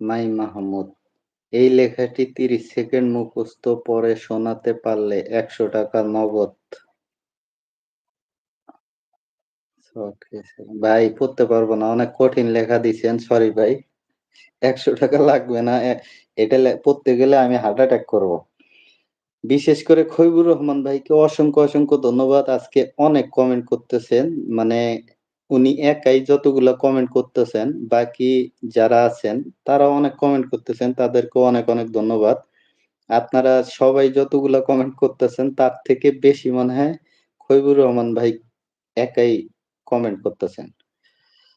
মাই মাহমুদ। এই লেখাটি ৩০ সেকেন্ড মুখস্থ পড়ে শোনাতে পারলে ৳১০০ নগদ। ওকে ভাই পড়তে পারবো না। অনেক কঠিন লেখা দিছেন। সরি ভাই। ৳১০০ লাগবে না। এটা পড়তে গেলে আমি হার্ট অ্যাটাক করব। বিশেষ করে খৈবুর রহমান ভাইকে অসংখ্য ধন্যবাদ। আজকে অনেক কমেন্ট করতেছেন। মানে উনি একাই যতগুলা কমেন্ট করতেছেন, বাকি যারা আছেন তারাও অনেক কমেন্ট করতেছেন। তাদেরকেও অনেক ধন্যবাদ। আপনারা সবাই যতগুলা কমেন্ট করতেছেন তার থেকে বেশি মনে হয় খৈবুর রহমান ভাই একাই কমেন্ট করতেছেন।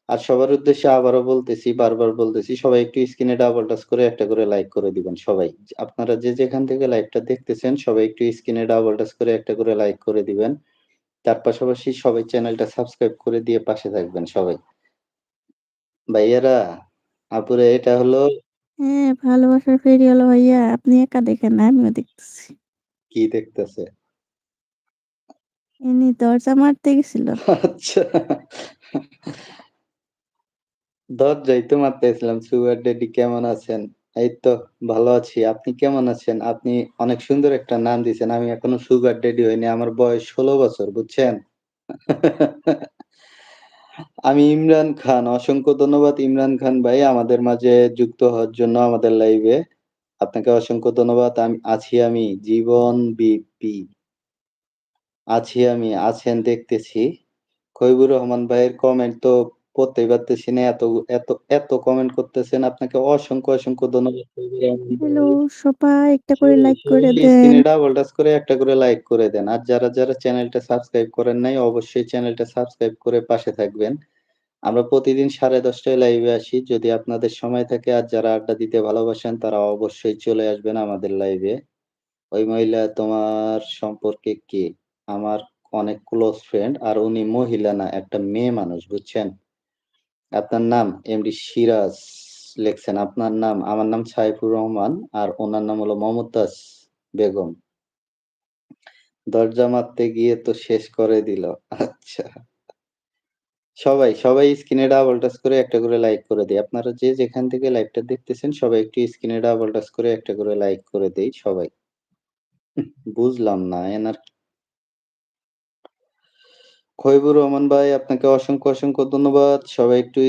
আর সবার উদ্দেশ্যে আবারও বলতেছি, বারবার বলতেছি, সবাই একটু স্ক্রিনে ডাবল টাচ করে একটা করে লাইক করে দিবেন সবাই। আপনারা যে যেখান থেকে লাইভটা দেখতেছেন সবাই একটু স্ক্রিনে ডাবল টাচ করে একটা করে লাইক করে দিবেন। তার পাশাপাশি সবাই চ্যানেলটা সাবস্ক্রাইব করে দিয়ে পাশে থাকবেন সবাই। ভাইয়ারা, আপুরা এটা হলো হ্যাঁ, ভালোবাসার ফেরিওয়ালা ভাইয়া আপনি একা দেখেন না, আমিও দেখতেছি। কি দেখতেছে? ইনি দরজা মারতে গেছিল। আচ্ছা। দরজাই তো মারতেছিলাম। সুগার ড্যাডি কেমন আছেন? এই তো ভালো আছি। আপনি কেমন আছেন? আপনি অনেক সুন্দর একটা নাম দিছেন। আমি এখনো সুগার ড্যাডি হইনি। আমার বয়স ১৬ বছর, বুঝছেন? আমি ইমরান খান। অসংখ্য ধন্যবাদ ইমরান খান ভাই আমাদের মাঝে যুক্ত হওয়ার জন্য আমাদের লাইভে। আপনাকে অসংখ্য ধন্যবাদ। আমি জীবন বিপি। আছেন দেখতেছি। খৈবুর রহমান ভাইয়ের কমেন্ট তো পড়তেই পারতেছি না। এত এত কমেন্ট করতেছেন। আপনাকে অসংখ্য ধন্যবাদ খৈবুর রহমান হ্যালো ভাই। সবাই একটা করে লাইক করে সবাই দেন। স্ক্রিনে ডাবল টাচ করে একটা করে লাইক করে দেন। আর যারা চ্যানেলটা সাবস্ক্রাইব করেন নাই অবশ্যই চ্যানেলটা সাবস্ক্রাইব করে পাশে থাকবেন। আমরা প্রতিদিন 10:30 টায় লাইভে আসি। যদি আপনাদের সময় থাকে আর যারা আড্ডা দিতে ভালোবাসেন তারা অবশ্যই চলে আসবেন আমাদের লাইভে। ওই মহিলা তোমার সম্পর্কে কে? আমার অনেক ক্লোজ ফ্রেন্ড। আর উনি মহিলা না, একটা মেয়ে মানুষ, বুঝছেন? আপনার নাম এমডি সিরাজ লেখছেন। আপনার নাম? আমার নাম সাইফুর রহমান আর উনার নাম হলো মমতাজ বেগম। দরজা মারতে গিয়ে তো শেষ করে দিল। আচ্ছা। সবাই স্ক্রিনে ডাবল টাচ করে একটা করে লাইক করে দেই। আপনারা যে যেখান থেকে লাইভটা দেখতেছেন সবাই একটু স্ক্রিনে ডাবল টাচ করে একটা করে লাইক করে দেই সবাই। বুঝলাম না এনার খৈবুর রহমান ভাই আপনাকে অসংখ্য ধন্যবাদ। সবাই একটু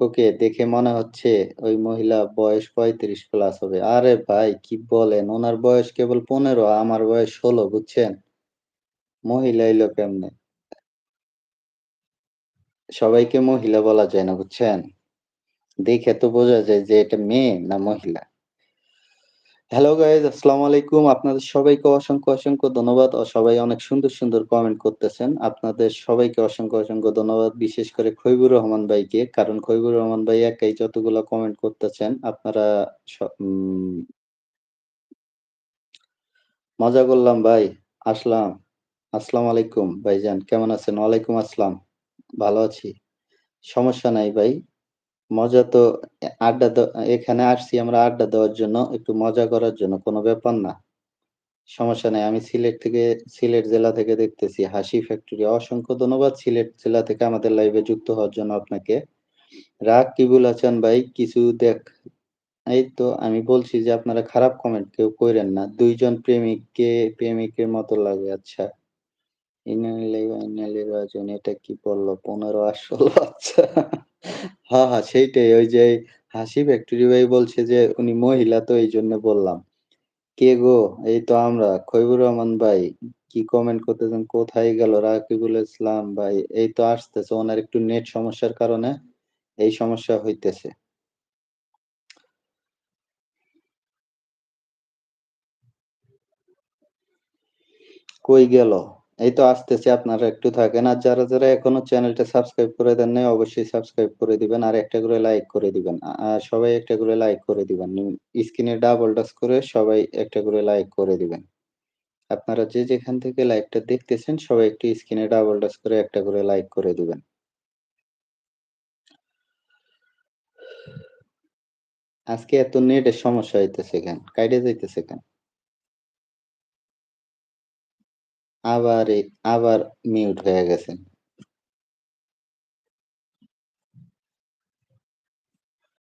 ওকে দেখে মনে হচ্ছে ওই মহিলা বয়স ৩৫ প্লাস হবে। আরে ভাই কি বলেন? উনার বয়স কেবল ১৫, আমার বয়স ১৬, বুঝছেন? মহিলা হইলো কেমনে? সবাইকে মহিলা বলা যায় না, বুঝছেন? দেখে তো বোঝা যায় যে এটা মেয়ে না মহিলা। হ্যালো গাইস, আসসালামু আলাইকুম। আপনাদের সবাইকে অসংখ্য ধন্যবাদ। সবাই অনেক সুন্দর কমেন্ট করতেছেন। আপনাদের সবাইকে অসংখ্য ধন্যবাদ। বিশেষ করে খৈবুর রহমান ভাইকে। কারণ খৈবুর রহমান ভাই একাই যতগুলা কমেন্ট করতেছেন আপনারা স উম মজা করলাম ভাই। আসলাম। আসসালামু আলাইকুম ভাইজান। কেমন আছেন? ওয়ালাইকুম আসসালাম। ভালো আছি। সমস্যা নাই ভাই। মজা তো আড্ডা এখানে আসছি আমরা আড্ডা দেওয়ার জন্য, একটু মজা করার জন্য। কোনো ব্যাপার না। সমস্যা নাই। আমি সিলেট জেলা থেকে দেখতেছি। হাসি ফ্যাক্টরি। অসংখ্য ধন্যবাদ সিলেট জেলা থেকে আমাদের লাইভে যুক্ত হওয়ার জন্য আপনাকে। রাকিবুল হাসান ভাই কিছু এই তো আমি বলছি যে আপনারা খারাপ কমেন্ট কেউ কইরেন না। ২ জন প্রেমিকের মতো লাগে। আচ্ছা। ইন্না লিল্লাহি ওয়া ইন্না ইলাইহি রাজিউন। এটা কি পড়লো? ১৫ আর ১৬ আচ্ছা। সেইটাই। ওই যে হাসি ফ্যাক্টরি ভাই বলছে যে উনি মহিলা তো এইজন্য বললাম। কে গো? এই তো আমরা। খৈবুর রহমান ভাই কি কমেন্ট করতেছেন? কোথায় গেল রাকিবুল ইসলাম ভাই? এই তো আসতেছে। ওনার একটু নেট সমস্যার কারণে এই সমস্যা হইতেছে। কই গেল? এই তো আসতেছে। আপনারা একটু থাকেন। আর যারা এখনো চ্যানেলটা সাবস্ক্রাইব করে দেন নাই অবশ্যই সাবস্ক্রাইব করে দিবেন। আর একটা করে লাইক করে দিবেন। সবাই একটা করে লাইক করে দিবেন। স্ক্রিনে ডাবল টাচ করে সবাই একটা করে লাইক করে দিবেন। আপনারা যে যেখান থেকে লাইভটা দেখতেছেন সবাই একটু স্ক্রিনে ডাবল টাচ করে একটা করে লাইক করে দিবেন। আজকে এত নেটের সমস্যা হইতেছে কেন? কাইটে যাইতেছে কেন? আবার আবার মিউট হয়ে গেছেন।